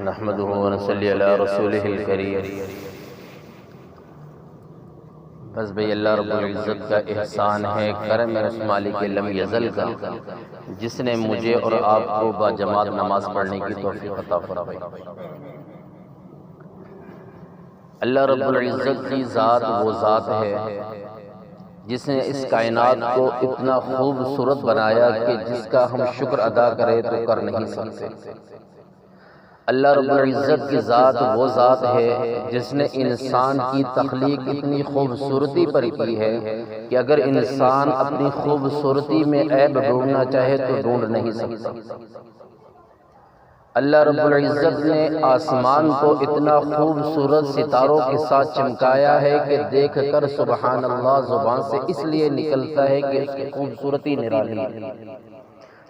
نحمده ونصلی علی رسولہ الکریم۔ بس بھئی اللہ رب العزت کا احسان ہے، کرم ہے اس مالک لم یزل کا، جس نے مجھے اور آپ کو با جماعت نماز پڑھنے کی توفیق عطا فرمائی۔ اللہ رب العزت کی ذات وہ ذات ہے جس نے اس کائنات کو اتنا خوبصورت بنایا کہ جس کا ہم شکر ادا کریں تو کر نہیں سکتے۔ اللہ رب العزت کی ذات وہ ذات ہے جس نے انسان کی تخلیق اتنی خوبصورتی پر کی ہے کہ اگر انسان اپنی خوبصورتی میں عیب ڈھونڈنا چاہے تو ڈھونڈ نہیں سکتا۔ اللہ رب العزت نے آسمان کو اتنا خوبصورت ستاروں کے ساتھ چمکایا ہے کہ دیکھ کر سبحان اللہ زبان سے اس لیے نکلتا ہے کہ اس کی خوبصورتی نرالی ہے۔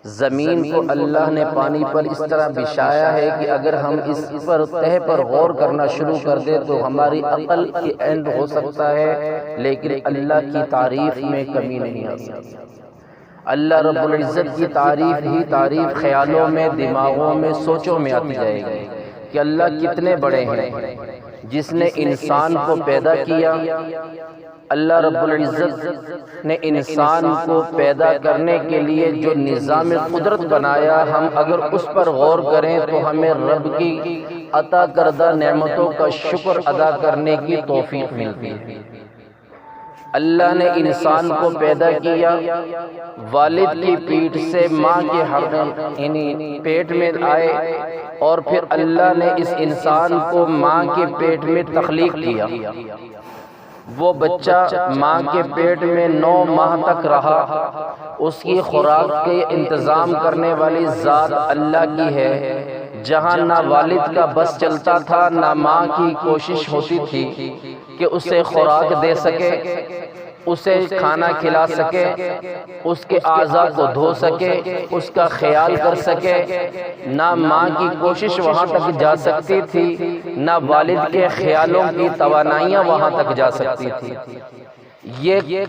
زمین کو اللہ نے پانی پر اس طرح بچھایا ہے کہ اگر ہم اس پر تہ پر غور کرنا شروع کر دیں تو ہماری عقل کی اینڈ ہو سکتا ہے، لیکن اللہ کی تعریف میں کمی نہیں آ سکتی۔ اللہ رب العزت کی تعریف ہی تعریف خیالوں میں، دماغوں میں، سوچوں میں آتی جائے گی کہ اللہ کتنے بڑے ہیں۔ جس نے انسان کو پیدا کیا، اللہ رب العزت نے انسان کو پیدا کرنے کے لیے جو نظام قدرت بنایا، ہم اگر اس پر غور کریں تو ہمیں رب کی عطا کردہ نعمتوں کا شکر ادا کرنے کی توفیق ملتی ہے۔ اللہ نے انسان کو پیدا کیا، والد کی پیٹھ سے ماں کے یعنی پیٹ میں آئے، اور پھر اللہ نے اس انسان کو ماں کے پیٹ میں تخلیق کیا۔ وہ بچہ ماں کے پیٹ میں 9 ماہ تک رہا۔ اس کی خوراک کے انتظام کرنے والی ذات اللہ کی ہے۔ جہاں نہ والد کا بس چلتا تھا، نہ ماں کی کوشش ہوتی تھی کہ اسے خوراک دے سکے، اسے کھانا کھلا سکے، اس کے اعضاء کو دھو سکے، اس کا خیال کر سکے، نہ ماں کی کوشش وہاں تک جا سکتی تھی، نہ والد کے خیالوں کی توانائیاں وہاں تک جا سکتی تھی۔ یہ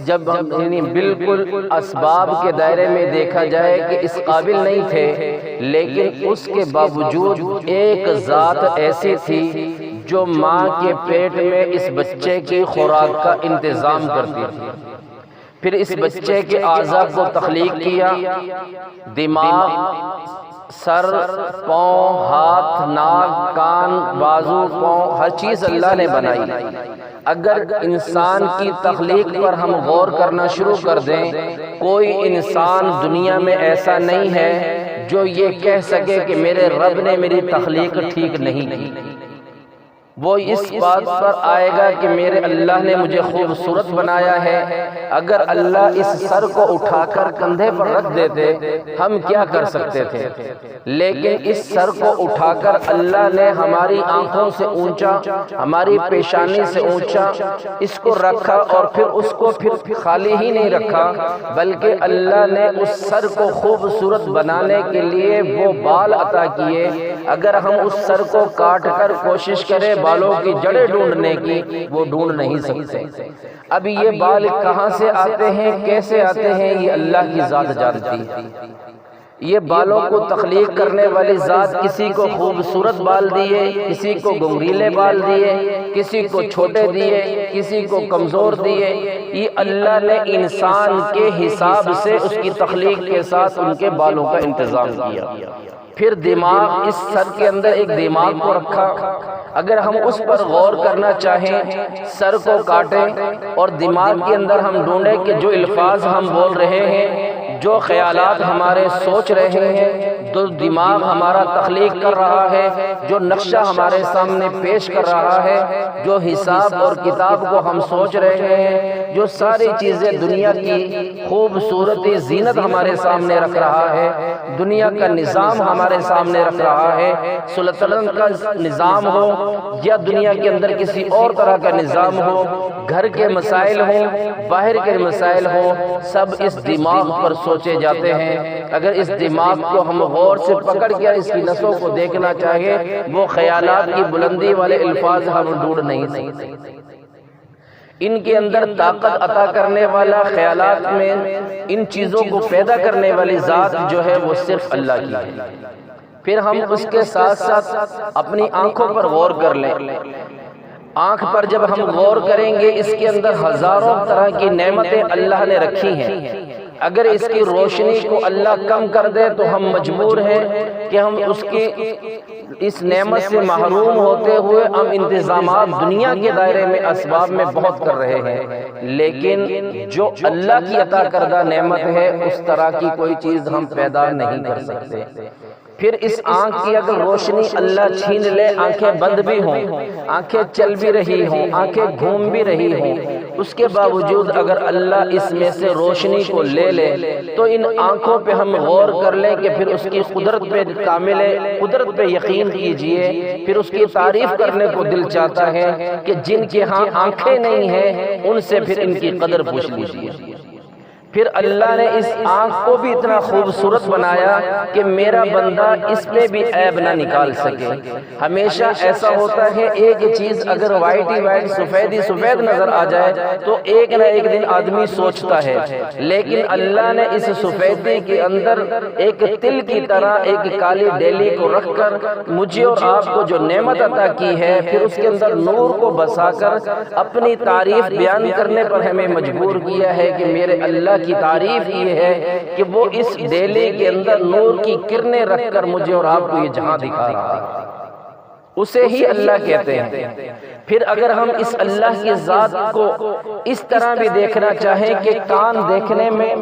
جب ہم بالکل اسباب کے دائرے میں دیکھا جائے کہ اس قابل نہیں تھے، لیکن اس کے باوجود ایک ذات ایسی تھی جو ماں کے پیٹ میں اس بچے کی خوراک کا انتظام کرتی تھی۔ پھر اس بچے کے اعضاء کو تخلیق کیا، دماغ، سر، پاؤں، ہاتھ، ناک، کان، بازو، پاؤں، ہر چیز اللہ نے بنائی۔ اگر انسان کی تخلیق پر ہم غور کرنا شروع کر دیں، کوئی انسان دنیا میں ایسا نہیں ہے جو یہ کہہ سکے کہ میرے رب نے میری تخلیق ٹھیک نہیں کی۔ وہ اس بات پر آئے گا کہ میرے اللہ نے مجھے خوبصورت بنایا ہے۔ اگر اللہ اس سر کو اٹھا کر کندھے پر رکھ دیتے ہم کیا کر سکتے تھے؟ لیکن اس سر کو اٹھا کر اللہ نے ہماری آنکھوں سے اونچا، ہماری پیشانی سے اونچا اس کو رکھا، اور پھر اس کو پھر خالی ہی نہیں رکھا، بلکہ اللہ نے اس سر کو خوبصورت بنانے کے لیے وہ بال عطا کیے۔ اگر ہم اس سر کو کاٹ کر کوشش کریں بالوں کی جڑیں ڈھونڈنے کی، وہ ڈھونڈ نہیں سکتے۔ اب یہ بال کہاں سے آتے ہیں، کیسے آتے ہیں، یہ اللہ کی ذات جانتی ہے۔ یہ بالوں کو تخلیق کرنے والی ذات کسی کو خوبصورت بال دیے، کسی کو گنگریلے بال دیے، کسی کو چھوٹے دیے، کسی کو کمزور دیے۔ یہ اللہ نے انسان کے حساب سے اس کی تخلیق کے ساتھ ان کے بالوں کا انتظام کیا۔ پھر دماغ، اس سر کے اندر ایک دماغ کو رکھا۔ اگر ہم اس پر غور کرنا چاہیں، سر کو کاٹیں اور دماغ کے اندر ہم ڈھونڈیں کہ جو الفاظ ہم بول رہے ہیں، جو خیالات ہمارے سوچ رہے ہیں، جو دماغ ہمارا تخلیق کر رہا ہے، جو نقشہ ہمارے سامنے پیش کر رہا ہے، جو حساب اور کتاب کو ہم سوچ رہے ہیں، جو ساری چیزیں دنیا کی خوبصورتی زینت ہمارے سامنے رکھ رہا ہے، دنیا کا نظام ہمارے سامنے رکھ رہا ہے، سلطنت کا نظام ہو یا دنیا کے اندر کسی اور طرح کا نظام ہو، گھر کے مسائل ہوں، باہر کے مسائل ہوں، سب اس دماغ پر سوچے جاتے ہیں۔ اگر اس دماغ کو ہم غور سے پکڑ کے اس کی نسوں کو دیکھنا چاہیے، وہ خیالات کی بلندی والے الفاظ ہم ڈھونڈ نہیں سکتے۔ ان کے اندر طاقت عطا کرنے والا، خیالات میں ان چیزوں کو پیدا کرنے والی ذات جو ہے وہ صرف اللہ کی ہے۔ پھر ہم اس کے ساتھ ساتھ اپنی آنکھوں پر غور کر لیں۔ آنکھ پر جب ہم غور کریں گے، اس کے اندر ہزاروں طرح کی نعمتیں اللہ نے رکھی ہیں۔ اگر اس کی روشنی کو اللہ کم کر دے تو ہم مجبور ہیں کہ ہم اس نعمت سے محروم ہوتے ہوئے ہم انتظامات دنیا کے دائرے میں اسباب میں بہت کر رہے ہیں، لیکن جو اللہ کی عطا کردہ نعمت ہے اس طرح کی کوئی چیز ہم پیدا نہیں کر سکتے۔ پھر اس آنکھ کی اگر روشنی اللہ چھین لے، آنکھیں بند بھی ہوں، آنکھیں چل بھی رہی ہوں، آنکھیں گھوم بھی رہی ہوں، اس کے باوجود اگر اللہ اس میں سے روشنی کو لے لے تو ان آنکھوں پہ ہم غور کر لیں کہ پھر اس کی قدرت پہ کامل قدرت پہ یقین کیجئے، پھر اس کی تعریف کرنے کو دل چاہتا ہے کہ جن کے ہاں آنکھیں نہیں ہیں ان سے پھر ان کی قدر پوچھ لیجئے۔ پھر اللہ نے اس آنکھ کو بھی اتنا خوبصورت بنایا کہ میرا بندہ اس پہ بھی عیب نہ نکال سکے۔ ہمیشہ ایسا ہوتا ہے ایک چیز اگر وائٹ ہی وائٹ سفید نظر آ جائے تو ایک نہ ایک دن آدمی سوچتا ہے، لیکن اللہ نے اس سفیدی کے اندر ایک تل کی طرح ایک کالی ڈیلی کو رکھ کر مجھے اور آپ کو جو نعمت عطا کی ہے، پھر اس کے اندر نور کو بسا کر اپنی تعریف بیان کرنے پر ہمیں مجبور کیا ہے کہ میرے اللہ کی تعریف یہ ہے کہ وہ اس ڈیلی کے اندر نور کی کرنیں رکھ کر مجھے اور آپ کو یہ جہاں دکھا رہا ہے، اسے ہی اللہ کہتے ہیں۔ پھر اگر ہم اس اللہ کی ذات کو اس طرح بھی دیکھنا چاہیں کہ کان دیکھنے میں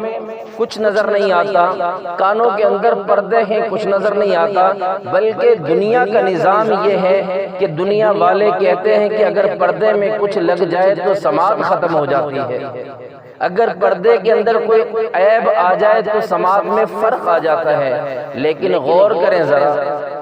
کچھ نظر نہیں آتا، کانوں کے اندر پردے ہیں کچھ نظر نہیں آتا، بلکہ دنیا کا نظام یہ ہے کہ دنیا والے کہتے ہیں کہ اگر پردے میں کچھ لگ جائے تو سماعت ختم ہو جاتی ہے، اگر پردے کے اندر کوئی عیب آ جائے تو سماعت میں فرق آ جاتا ہے۔ لیکن غور کریں ذرا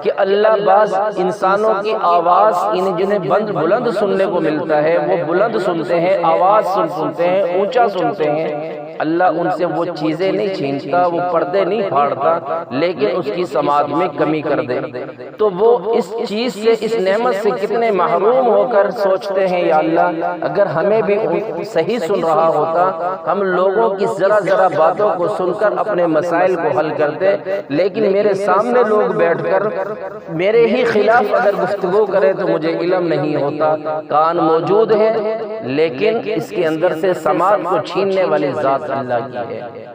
کہ اللہ بعض انسانوں کی آواز جنہیں بلند سننے کو ملتا ہے وہ بلند سنتے ہیں، آواز سنتے ہیں، اونچا سنتے ہیں، اللہ ان سے وہ چیزیں نہیں چھینتا، وہ پردے نہیں پھاڑتا، لیکن اس کی سماعت میں کمی کر دے تو وہ اس چیز سے، اس نعمت سے کتنے محروم ہو کر سوچتے ہیں یا اللہ اگر ہمیں بھی صحیح سن رہا ہوتا، ہم لوگوں کی ذرا باتوں کو سن کر اپنے مسائل کو حل کرتے، لیکن میرے سامنے لوگ بیٹھ کر میرے ہی خلاف اگر گفتگو کرے تو مجھے علم نہیں ہوتا۔ کان موجود ہے لیکن اس کے اندر سے سماعت کو چھیننے والی ذات اللہ کی ہے۔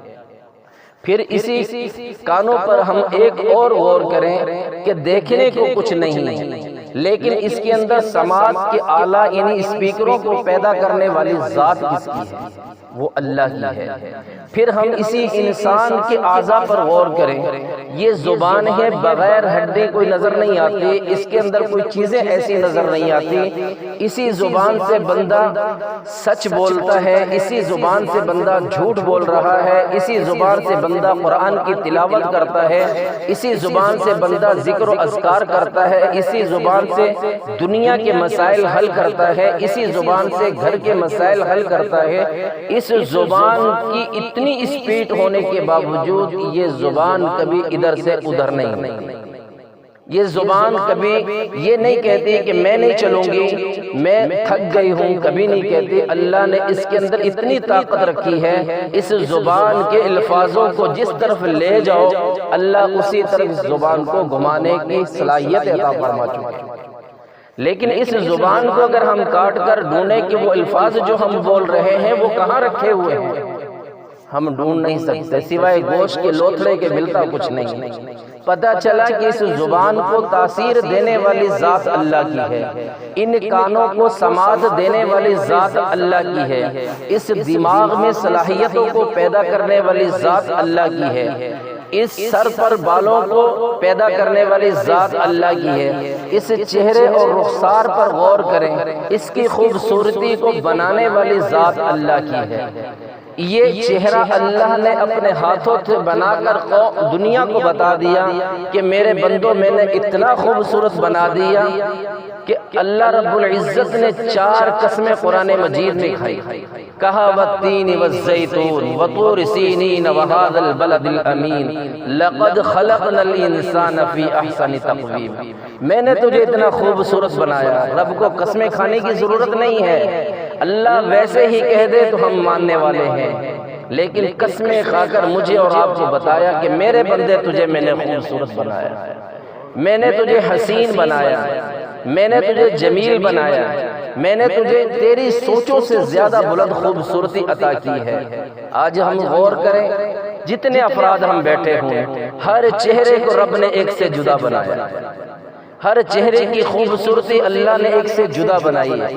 پھر اسی کانوں پر ہم ایک اور غور کریں کہ دیکھنے کو کچھ نہیں، لیکن اس کے اندر سماعت کے آلہ یعنی اسپیکروں کو پیدا کرنے والی ذات کس کی ہے؟ وہ اللہ کی ہے۔ پھر ہم اسی انسان کے اعضاء پر غور کریں، یہ زبان ہے، بغیر ہڈی کوئی نظر نہیں آتی، اس کے اندر کوئی چیزیں ایسی نظر نہیں آتی، اسی زبان سے بندہ سچ بولتا ہے، اسی زبان سے بندہ جھوٹ بول رہا ہے، اسی زبان سے بندہ قرآن کی تلاوت کرتا ہے، اسی زبان سے بندہ ذکر و اذکار کرتا ہے، اسی زبان سے دنیا کے مسائل حل کرتا ہے، اسی زبان سے گھر کے مسائل حل کرتا ہے۔ اس زبان کی اتنی اسپیڈ ہونے کے باوجود یہ زبان کبھی ادھر سے ادھر نہیں، یہ زبان کبھی یہ نہیں کہتی کہ میں نہیں چلوں گی، میں تھک گئی ہوں، کبھی نہیں کہتی۔ اللہ نے اس کے اندر اتنی طاقت رکھی ہے، اس زبان کے الفاظوں کو جس طرف لے جاؤ اللہ اسی طرف زبان کو گھمانے کی صلاحیت عطا فرما چکا ہے۔ لیکن اس زبان کو اگر ہم کاٹ کر ڈھونڈیں کہ وہ الفاظ جو ہم بول رہے ہیں وہ کہاں رکھے ہوئے ہیں، ہم ڈھونڈ نہیں سکتے، سوائے گوشت کے لوتھڑے کے ملتا کچھ نہیں۔ پتہ چلا کہ اس زبان کو تاثیر دینے والی ذات اللہ کی ہے، ان کانوں کو سماعت دینے والی ذات اللہ کی ہے، اس دماغ میں صلاحیتوں کو پیدا کرنے والی ذات اللہ کی ہے، اس سر پر بالوں کو پیدا کرنے والی ذات اللہ کی ہے، اس چہرے اور رخسار پر غور کریں، اس کی خوبصورتی کو بنانے والی ذات اللہ کی ہے۔ یہ چہرہ اللہ نے اپنے ہاتھوں سے بنا کر دنیا کو بتا دیا کہ میرے بندوں میں نے اتنا خوبصورت بنا دیا کہ اللہ رب العزت نے 4 قسمیں قرآن مجید میں کھائی، کہا والتین والزیتون وطور سینین وہذا البلد الامین لقد خلقنا الانسان فی احسن تقویم۔ میں نے تجھے اتنا خوبصورت بنایا، رب کو قسمیں کھانے کی ضرورت نہیں ہے، اللہ ویسے ہی کہہ دے تو ہم ماننے والے ہیں، لیکن قسمیں کھا کر مجھے اور آپ کو بتایا کہ میرے بندے تجھے میں نے خوبصورت بنایا۔ میں نے تجھے حسین بنایا، میں نے تجھے جمیل بنایا، میں نے تجھے تیری سوچوں سے زیادہ بلند خوبصورتی عطا کی ہے۔ آج ہم غور کریں، جتنے افراد ہم بیٹھے ہوں، ہر چہرے کو رب نے ایک سے جدا بنایا، ہر چہرے کی خوبصورتی اللہ نے ایک سے جدا بنائی ہے۔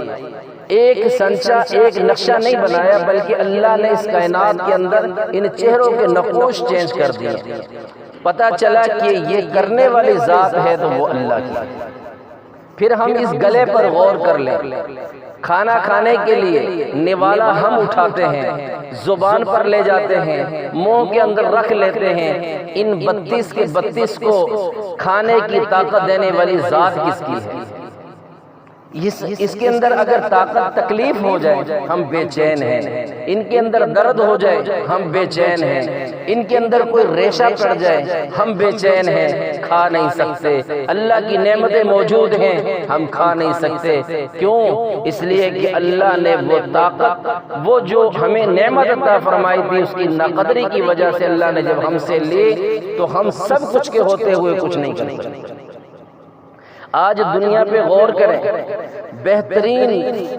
ایک سنچا، ایک نقشہ نہیں بنایا، بلکہ اللہ نے اس کائنات کے اندر ان چہروں کے نقوش چینج کر دیے۔ پتہ چلا کہ یہ کرنے والی ذات ہے تو وہ اللہ کی۔ پھر ہم اس گلے پر غور کر لیں، کھانا کھانے کے لیے نوالا ہم اٹھاتے ہیں، زبان پر لے جاتے ہیں، منہ کے اندر رکھ لیتے ہیں۔ ان 32 کے 32 کو کھانے کی طاقت دینے والی ذات کس کی ہے؟ اس کے اندر اگر طاقت تکلیف ہو جائے ہم بے چین ہیں، ان کے اندر درد ہو جائے ہم بے چین ہیں، ان کے اندر کوئی ریشہ پڑ جائے ہم بے چین ہیں، کھا نہیں سکتے۔ اللہ کی نعمتیں موجود ہیں، ہم کھا نہیں سکتے۔ کیوں؟ اس لیے کہ اللہ نے وہ طاقت، وہ جو ہمیں نعمت عطا فرمائی تھی، اس کی ناقدری کی وجہ سے اللہ نے جب ہم سے لی تو ہم سب کچھ کے ہوتے ہوئے کچھ نہیں کر سکتے۔ آج دنیا پہ غور کریں، بہترین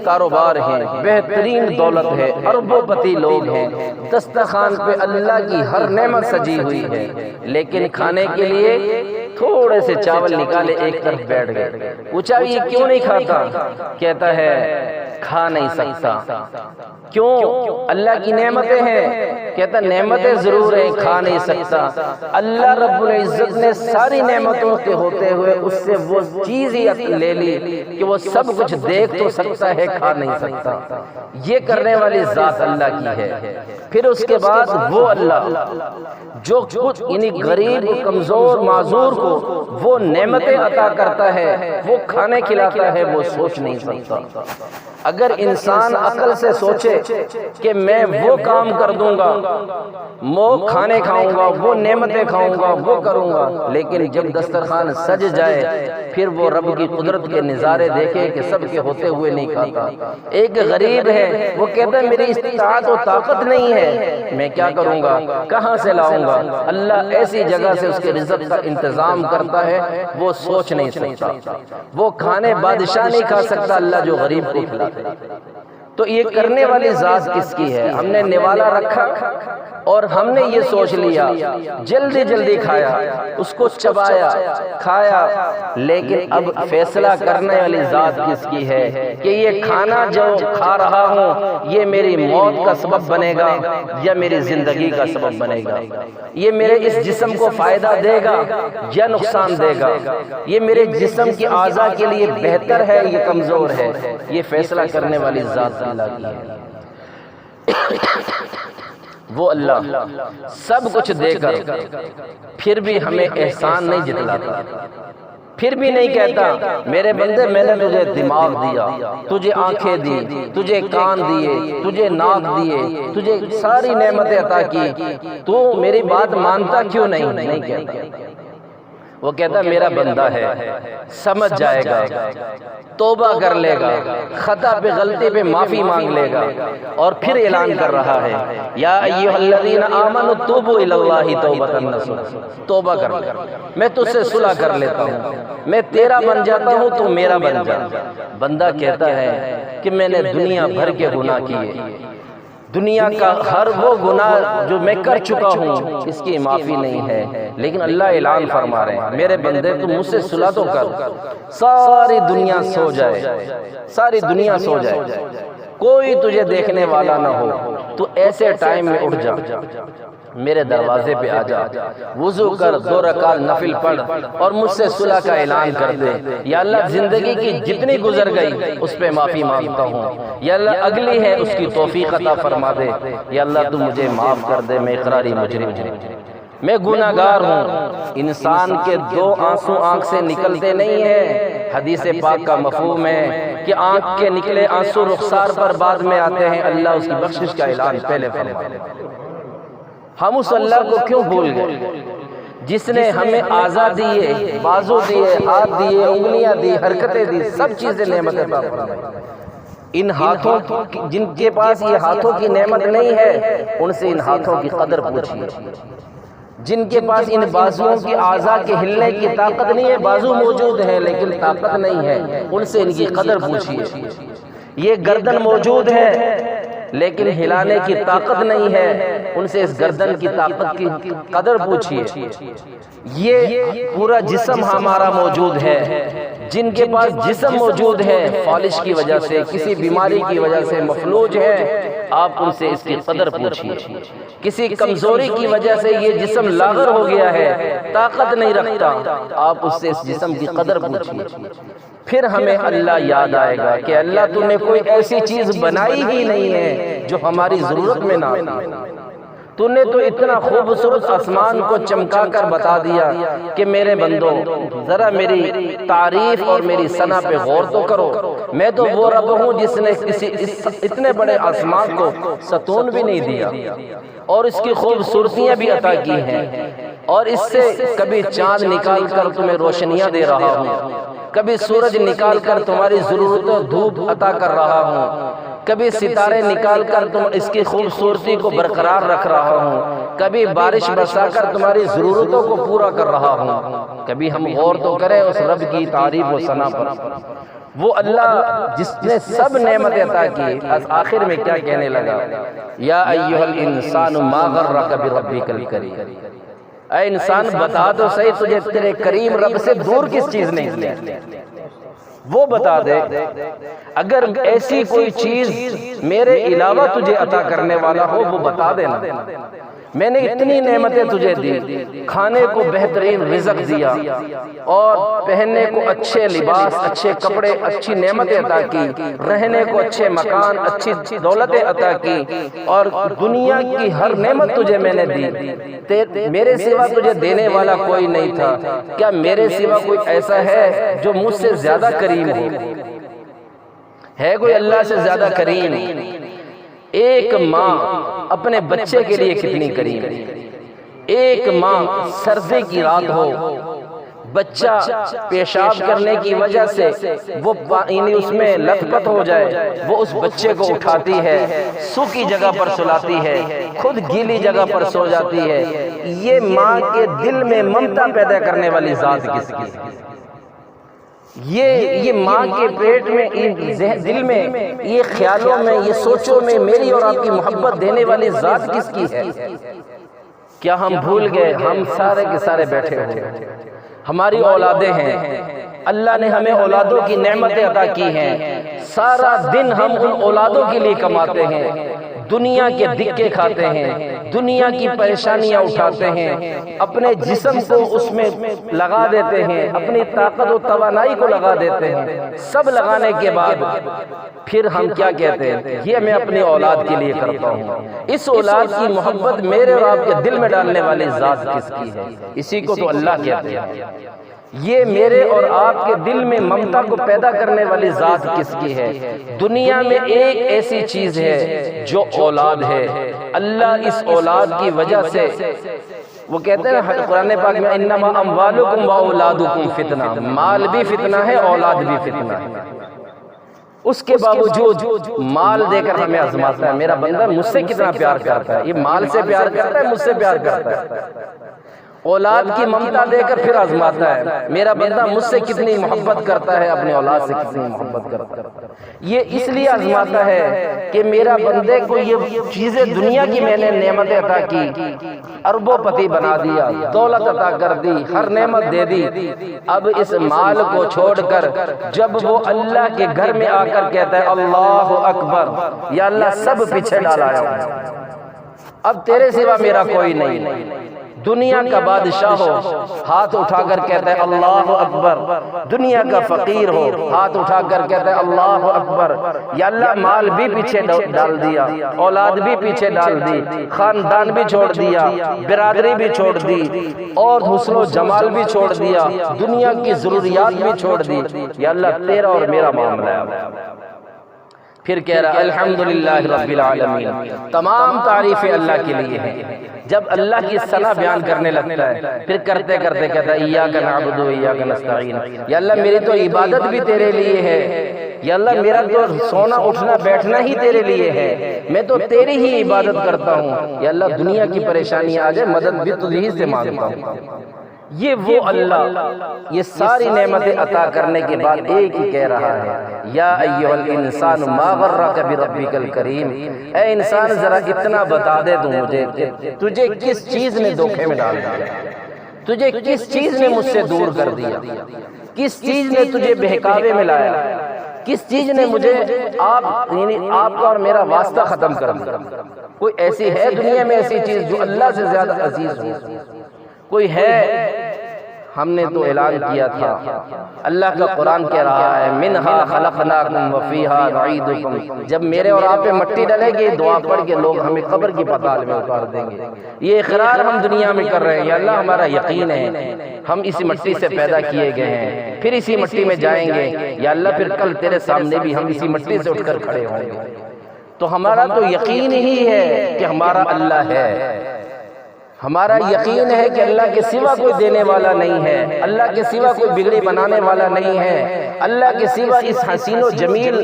کاروبار ہیں، بہترین دولت ہے، اربوں پتی لوگ ہیں، دسترخوان پہ اللہ کی ہر نعمت سجی ہوئی ہے، لیکن کھانے کے لیے تھوڑے سے چاول نکالے ایک طرف بیٹھ گئے۔ پوچھا یہ کیوں نہیں کھاتا؟ کہتا ہے کھا نہیں سکتا۔ کیوں؟ اللہ کی نعمتیں ہیں۔ کہتا نعمتیں ضرور ہیں، کھا نہیں سکتا۔ اللہ رب العزت نے ساری نعمتوں کے ہوتے ہوئے اس سے وہ چیز ہی لے لی کہ وہ سب کچھ دیکھ تو سکتا ہے، کھا نہیں سکتا۔ یہ کرنے والی ذات اللہ کی ہے۔ پھر اس کے بعد وہ اللہ جو کچھ یعنی غریب، کمزور، معذور کو وہ نعمتیں عطا کرتا ہے، وہ کھانے کھلاتا ہے، وہ سوچ نہیں سکتا۔ اگر انسان عقل سے سوچے کہ میں وہ کام کر دوں گا، وہ کھانے کھاؤں گا، وہ نعمتیں کھاؤں گا، وہ کروں گا، لیکن جب دسترخوان سج جائے پھر وہ رب کی قدرت کے نظارے دیکھے کہ سب کے ہوتے ہوئے نہیں کھاتا۔ ایک غریب ہے، وہ کہتا ہے میری استطاعت و طاقت نہیں ہے، میں کیا کروں گا، کہاں سے لاؤں گا؟ اللہ ایسی جگہ سے اس کے رزق کا انتظام کرتا ہے، وہ سوچ نہیں سکتا۔ وہ کھانے بادشاہ نہیں کھا سکتا، اللہ جو غریب کو کھلاتا۔ تو یہ کرنے والی ذات کس کی ہے؟ ہم نے نوالا رکھا اور ہم نے یہ سوچ لیا، جلدی جلدی کھایا، اس کو چبایا، کھایا، لیکن اب فیصلہ کرنے والی ذات کس کی ہے کہ یہ کھانا جو کھا رہا ہوں یہ میری موت کا سبب بنے گا یا میری زندگی کا سبب بنے گا؟ یہ میرے اس جسم کو فائدہ دے گا یا نقصان دے گا؟ یہ میرے جسم کی اعضاء کے لیے بہتر ہے یا کمزور ہے؟ یہ فیصلہ کرنے والی ذات اللہ کی ہے۔ وہ اللہ سب کچھ دے کر پھر بھی ہمیں احسان نہیں جتلاتا، پھر بھی نہیں کہتا میرے بندے میں نے تجھے دماغ دیا، تجھے آنکھیں دی، تجھے کان دیے، تجھے ناک دیے، تجھے ساری نعمتیں عطا کی، تو میری بات مانتا کیوں نہیں؟ نہیں کہتا۔ وہ کہتا میرا بندہ ہے، سمجھ جائے گا، توبہ کر لے گا، خطا پہ غلطی پہ معافی مانگ لے گا، اور پھر اعلان کر رہا ہے یا ایھا الذین آمنوا توبوا الی اللہ توبۃ نصوحا، توبہ کر لے، میں تجھ سے صلح کر لیتا ہوں، میں تیرا بن جاتا ہوں تو میرا بن جا۔ بندہ کہتا ہے کہ میں نے دنیا بھر کے گناہ کیے، دنیا کا ہر وہ گناہ جو میں کر چکا ہوں اس کی معافی نہیں ہے، لیکن اللہ اعلان فرما رہے ہیں میرے بندے تو مجھ سے صلح تو کر، ساری دنیا سو جائے، ساری دنیا سو جائے، کوئی تجھے دیکھنے والا نہ ہو، تو ایسے ٹائم میں اٹھ جا، میرے دروازے پہ آ جا، وضو کر، 2 رکعت نفل پڑھ اور مجھ سے صلح کا اعلان کر دے۔ یا اللہ زندگی کی جتنی گزر گئی اس پہ معافی مانگتا ہوں، یا اللہ اگلی ہے اس کی توفیق عطا فرما دے، یا اللہ تو مجھے معاف کر دے، میں اقراری مجرم ہوں، میں گناہ گار ہوں۔ انسان کے 2 آنسو آنکھ سے نکلتے نہیں ہیں، حدیث پاک کا مفہوم ہے کہ آنکھ کے نکلے آنسو رخسار پر بعد میں آتے ہیں، اللہ اس کی بخشش کا اعلان پہلے فرما دے۔ ہم اس اللہ کو کیوں بھول گئے جس نے ہمیں اعضاء دیے، بازو دیے، ہاتھ دیے، انگلیاں دی، حرکتیں دی، سب چیزیں نعمتیں عطا فرمائی۔ ان ہاتھوں جن کے پاس یہ ہاتھوں کی نعمت نہیں ہے ان سے ان ہاتھوں کی قدر پوچھیے۔ جن کے پاس ان بازوؤں کی اعضاء کے ہلنے کی طاقت نہیں ہے، بازو موجود ہے لیکن طاقت نہیں ہے، ان سے ان کی قدر پوچھیے۔ یہ گردن موجود ہے لیکن ہلانے کی طاقت نہیں ہے، ان سے اس گردن کی طاقت کی قدر پوچھیے۔ یہ پورا جسم ہمارا موجود ہے، جن کے پاس جسم موجود ہے، فالش کی وجہ سے، کسی بیماری کی وجہ سے مفلوج ہے، آپ ان سے اس کی قدر پوچھیے۔ کسی کمزوری کی وجہ سے یہ جسم لاغر ہو گیا ہے، طاقت نہیں رکھتا، آپ اس سے اس جسم کی قدر پوچھیے۔ پھر ہمیں اللہ یاد آئے گا کہ اللہ تو نے کوئی ایسی چیز بنائی ہی نہیں ہے جو ہماری ضرورت میں نہ آتی۔ تو نے تو اتنا خوبصورت آسمان کو چمکا کر بتا دیا کہ میرے بندو ذرا میری تعریف اور میری ثنا پہ غور تو کرو، میں تو وہ رب ہوں جس نے اتنے بڑے آسمان کو ستون بھی نہیں دیا اور اس کی خوبصورتیاں بھی عطا کی ہیں، اور اس سے کبھی چاند نکال کر تمہیں روشنیاں دے رہا ہوں، کبھی سورج نکال کر تمہاری ضرورتوں دھوپ عطا کر رہا ہوں، کبھی ستارے نکال کر تم اس کی خوبصورتی کو برقرار رکھ رہا ہوں، کبھی بارش برسا کر تمہاری ضرورتوں کو پورا کر رہا ہوں۔ کبھی ہم غور تو کریں اس رب کی تعریف و ثنا پر، وہ اللہ جس نے سب نعمت عطا کی، آخر میں کیا کہنے لگا؟ یا ایھا الانسان ما غرک بربک الکریم، اے انسان بتا تو صحیح تجھے تیرے کریم رب سے دور کس چیز نے کیا، وہ بتا دے۔ اگر ایسی کوئی چیز میرے علاوہ تجھے عطا کرنے والا ہو وہ بتا دینا۔ میں نے اتنی نعمتیں تجھے دی، کھانے کو بہترین رزق دیا، اور پہننے کو اچھے لباس، اچھے کپڑے، اچھی نعمتیں عطا کی، رہنے کو اچھے مکان، اچھی دولتیں عطا کی، اور دنیا کی ہر نعمت تجھے میں نے دی۔ میرے سوا تجھے دینے والا کوئی نہیں تھا، کیا میرے سوا کوئی ایسا ہے جو مجھ سے زیادہ کریم ہو؟ ہے کوئی اللہ سے زیادہ کریم؟ ایک ماں اپنے بچے کے لیے کتنی کریم ہے۔ ایک ماں سردی کی رات ہو، بچہ پیشاب کرنے کی وجہ سے وہ پانی اس میں لت پت ہو جائے، وہ اس بچے کو اٹھاتی ہے، سوکھی جگہ پر سلاتی ہے، خود گیلی جگہ پر سو جاتی ہے۔ یہ ماں کے دل میں ممتا پیدا کرنے والی ذات کس کی ہے؟ یہ ماں کے پیٹ میں، دل میں، یہ خیالوں میں، یہ سوچوں میں میری اور آپ کی محبت دینے والی ذات کس کی ہے؟ کیا ہم بھول گئے؟ ہم سارے کے سارے بیٹھے ہوئے، ہماری اولادیں ہیں، اللہ نے ہمیں اولادوں کی نعمتیں عطا کی ہیں، سارا دن ہم ان اولادوں کے لیے کماتے ہیں، دنیا کے دکے کھاتے ہیں، دنیا کی پریشانیاں اٹھاتے ہیں، اپنے جسم کو اس میں لگا دیتے ہیں، اپنی طاقت و توانائی کو لگا دیتے ہیں، سب لگانے کے بعد پھر ہم کیا کہتے ہیں؟ یہ میں اپنی اولاد کے لیے کرتا ہوں۔ اس اولاد کی محبت میرے اور آپ کے دل میں ڈالنے والی ذات کس کی ہے؟ اسی کو تو اللہ کہتے ہیں۔ یہ میرے اور آپ کے دل میں ممتا کو پیدا کرنے والی ذات کس کی ہے؟ دنیا میں ایک ایسی چیز ہے جو اولاد ہے۔ اللہ اس اولاد کی وجہ سے، وہ کہتے ہیں قرآن پاک میں انما اموالکم و اولادکم فتنہ، مال بھی فتنہ ہے، اولاد بھی فتنہ ہے۔ اس کے باوجود مال دے کر ہمیں آزماتا ہے، میرا بندہ مجھ سے کتنا پیار کرتا ہے، یہ مال سے پیار کرتا ہے، مجھ سے پیار کرتا ہے۔ اولاد کی ممتا دے کر پھر آزماتا ہے، میرا بندہ مجھ سے کتنی محبت کرتا ہے، اپنے اولاد سے کتنی محبت کرتا ہے۔ یہ اس لیے آزماتا ہے کہ میرا بندے کو یہ چیزیں دنیا کی میں نے نعمتیں عطا کی، اربوں پتی بنا دیا، دولت عطا کر دی، ہر نعمت دے دی، اب اس مال کو چھوڑ کر جب وہ اللہ کے گھر میں آ کر کہتا ہے اللہ اکبر، یا اللہ سب پیچھے ڈالا ہے، اب تیرے سوا میرا کوئی نہیں، دنیا کا بادشاہ ہو، ہاتھ اٹھا کر کہتا ہے اللہ اکبر، دنیا کا فقیر ہو، ہاتھ اٹھا کر کہتا ہے اللہ اکبر، یا اللہ مال بھی پیچھے ڈال دیا، اولاد بھی پیچھے ڈال دی، خاندان بھی چھوڑ دیا، برادری بھی چھوڑ دی، اور حسن و جمال بھی چھوڑ دیا، دنیا کی ضروریات بھی چھوڑ دی، یا اللہ تیرا اور میرا معاملہ ہے۔ پھر کہہ رہا الحمدللہ رب العالمین، تمام تعریفیں اللہ کے لیے ہیں۔ جب اللہ کی ثنا بیان کرنے لگتا ہے پھر کرتے کرتے کہتا ہے ایاک نعبد و ایاک نستعین، یا اللہ میری تو عبادت بھی تیرے لیے ہے، یا اللہ میرا تو سونا اٹھنا بیٹھنا ہی تیرے لیے ہے، میں تو تیری ہی عبادت کرتا ہوں، یا اللہ دنیا کی پریشانی آ جائے مدد بھی تجھ ہی سے مانگتا ہوں۔ یہ وہ اللہ یہ ساری نعمتیں عطا کرنے کے بعد ایک ہی کہہ رہا ہے، یا ایھا الانسان ما غرک بربک الکریم، اے انسان ذرا اتنا بتا دے تو مجھے کہ تجھے کس چیز نے دھوکے میں ڈال دیا، تجھے کس چیز نے مجھ سے دور کر دیا، کس چیز نے تجھے بہکاوے میں لایا، کس چیز نے مجھے آپ کا اور میرا واسطہ ختم کر دیا۔ کوئی ایسی ہے دنیا میں ایسی چیز جو اللہ سے زیادہ عزیز ہو؟ کوئی ہے؟ ہم نے تو اعلان کیا تھا، اللہ کا قرآن کہہ رہا ہے منہا خلقناکم وفیہا نعیدکم، جب میرے اور آپ پہ مٹی ڈلے گی دعا پڑھ کے لوگ ہمیں قبر کی پتال میں اتار دیں گے۔ یہ اقرار ہم دنیا میں کر رہے ہیں، یا اللہ ہمارا یقین ہے ہم اسی مٹی سے پیدا کیے گئے ہیں، پھر اسی مٹی میں جائیں گے، یا اللہ پھر کل تیرے سامنے بھی ہم اسی مٹی سے اٹھ کر کھڑے ہوں گے۔ تو ہمارا تو یقین ہی ہے کہ ہمارا اللہ ہے، ہمارا یقین ہے کہ اللہ کے سوا کوئی دینے والا نہیں ہے، اللہ کے سوا کوئی بگڑی بنانے والا نہیں ہے، اللہ کے سوا اس حسین و جمیل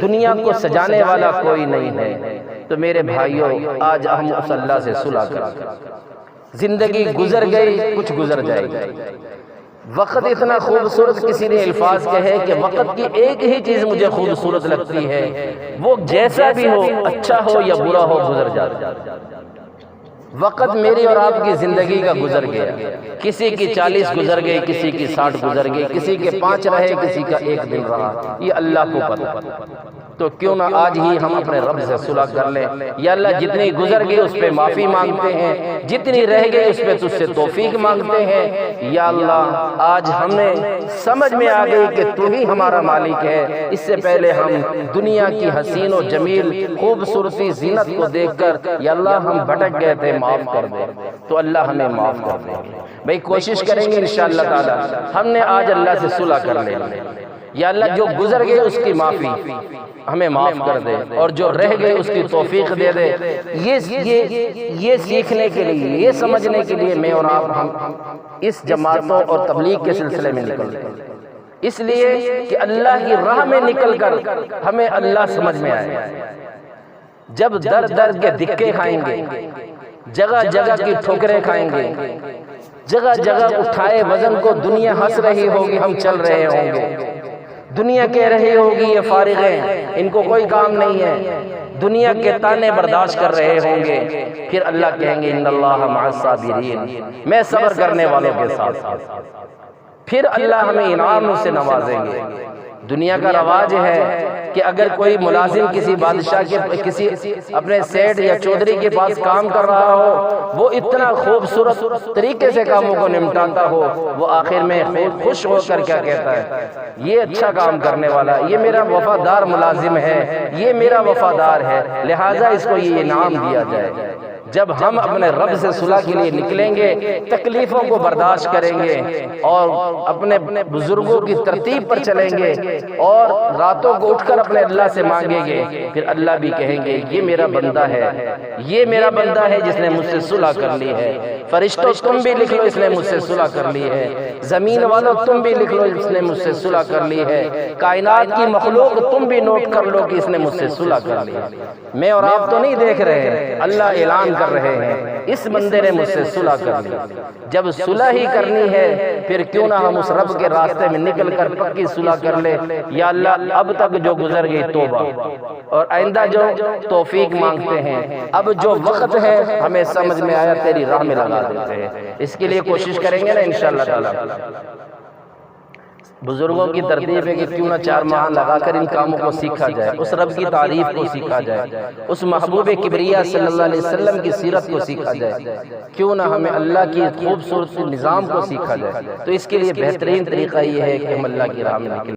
دنیا کو سجانے والا کوئی نہیں ہے۔ تو میرے بھائیوں آج ہم اس اللہ سے صلح کریں، زندگی گزر گئی کچھ گزر جائے گی۔ وقت اتنا خوبصورت، کسی نے الفاظ کہے کہ وقت کی ایک ہی چیز مجھے خوبصورت لگتی ہے، وہ جیسا بھی ہو اچھا ہو یا برا ہو گزر جاتا ہے۔ وقت میری اور آپ کی زندگی کا گزر گیا، کسی کی 40 گزر گئی، کسی کی 60 گزر گئی، کسی کے 5 رہے، کسی کا 1 دن رہا، یہ اللہ کو پتہ۔ تو کیوں نہ آج ہی ہم اپنے رب سے صلح کر لیں، یا اللہ جتنی گزر گئی اس پہ معافی مانگتے ہیں، جتنی رہ گئی اس پہ تجھ سے توفیق مانگتے ہیں۔ یا اللہ آج ہمیں سمجھ میں آ گئی کہ تو ہی ہمارا مالک ہے، اس سے پہلے ہم دنیا کی حسین و جمیل خوبصورتی زینت کو دیکھ کر یا اللہ ہم بھٹک گئے تھے، معاف کر دے۔ تو اللہ ہمیں معاف کر دے بھائی، کوشش کریں گے انشاءاللہ تعالی ہم نے آج اللہ سے صلح کر لیں، یا اللہ جو گزر گئے اس کی معافی ہمیں معاف کر دے، اور جو رہ گئے اس کی توفیق دے دے۔ یہ سیکھنے کے لیے، یہ سمجھنے کے لیے میں اور آپ ہم اس جماعتوں اور تبلیغ کے سلسلے میں نکلتے ہیں، اس لیے کہ اللہ کی راہ میں نکل کر ہمیں اللہ سمجھ میں آئے۔ جب در در کے دھکے کھائیں گے، جگہ جگہ کی ٹھوکریں کھائیں گے، جگہ جگہ اٹھائے وزن کو دنیا ہنس رہی ہوگی، ہم چل رہے ہوں گے، دنیا کہہ رہی ہوگی یہ فارغ ہیں، ان کو کوئی کام نہیں ہے، دنیا کے تانے برداشت کر رہے ہوں گے، پھر اللہ کہیں گے ان اللہ مع الصابرین، میں صبر کرنے والوں کے ساتھ ساتھ، پھر اللہ ہمیں انعام سے نوازیں گے۔ دنیا کا رواج ہے کہ اگر کوئی ملازم کسی بادشاہ کے، کسی اپنے سیٹ یا چودھری کے پاس کام کر رہا ہو، وہ اتنا خوبصورت طریقے سے کاموں کو نمٹاتا ہو، وہ آخر میں خوش ہو کر کیا کہتا ہے، یہ اچھا کام کرنے والا، یہ میرا وفادار ملازم ہے، یہ میرا وفادار ہے، لہٰذا اس کو یہ انعام دیا جائے۔ جب ہم اپنے رب سے صلح کے لیے نکلیں گے، تکلیفوں کو برداشت کریں گے اور اپنے بزرگوں کی ترتیب پر چلیں گے اور راتوں کو اٹھ کر اپنے اللہ سے مانگیں گے، پھر اللہ بھی کہیں گے یہ میرا بندہ ہے، یہ میرا بندہ ہے جس نے مجھ سے صلح کر لی ہے۔ فرشتوں تم بھی لکھ لو اس نے مجھ سے صلح کر لی ہے، زمین والوں تم بھی لکھ لو اس نے مجھ سے صلح کر لی ہے، کائنات کی مخلوق تم بھی نوٹ کر لو کہ اس نے مجھ سے صلح کر لی ہے۔ میں اور آپ تو نہیں دیکھ رہے ہیں، اللہ اعلان کر رہے ہیں اس بندے نے مجھ سے صلح کر لی۔ جب صلح ہی کرنی ہے پھر کیوں نہ ہم اس رب کے راستے میں نکل کر پکی صلح کر لے۔ یا اللہ اب تک جو گزر گئی توبہ، اور آئندہ جو توفیق مانگتے ہیں، اب جو وقت ہے ہمیں سمجھ میں آیا تیری راہ میں لگا دیتے ہیں، اس کے لیے کوشش کریں گے نا انشاءاللہ تعالی۔ بزرگوں کی ترتیب ہے کہ کیوں نہ 4 ماہ لگا کر ان کاموں کو سیکھا جائے، اس رب کی تعریف کو سیکھا جائے، اس محبوب کبریا صلی اللہ علیہ وسلم کی سیرت کو سیکھا جائے، کیوں نہ ہمیں اللہ کی خوبصورت نظام کو سیکھا جائے۔ تو اس کے لیے بہترین طریقہ یہ ہے کہ ہم اللہ کی راہ میں نکلیں۔